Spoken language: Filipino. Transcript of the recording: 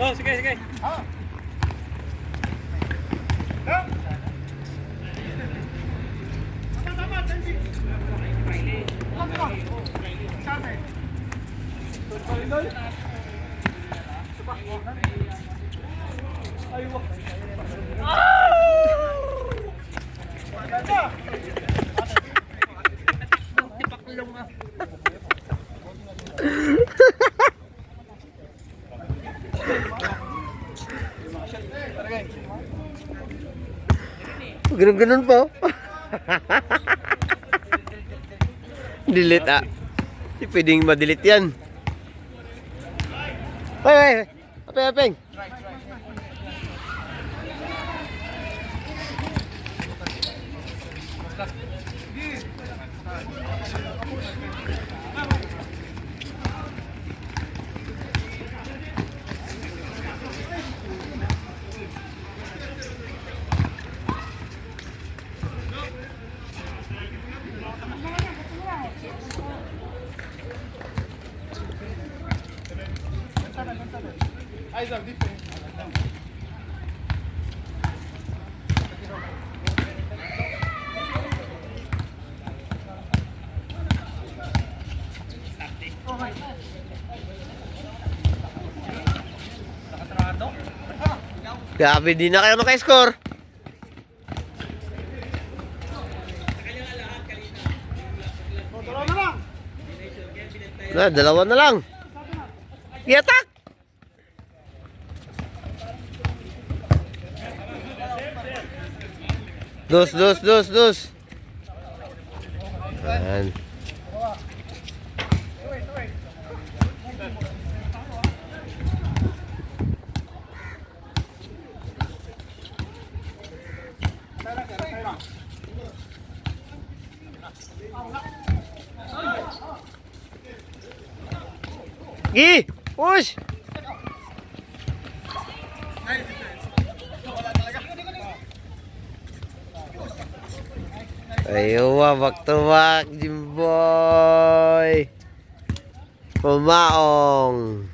Oh, sige, sige. Ganun-ganun po. Delete ah. Hindi pwedeng ma-delete yan. Hey, apeng, apeng. Grabe, di na kayo maka-score. Dalawa na lang. I-attack! Dos. Ayan. Gi! Push! Ayo, back to back, Jimboy. Pumaong.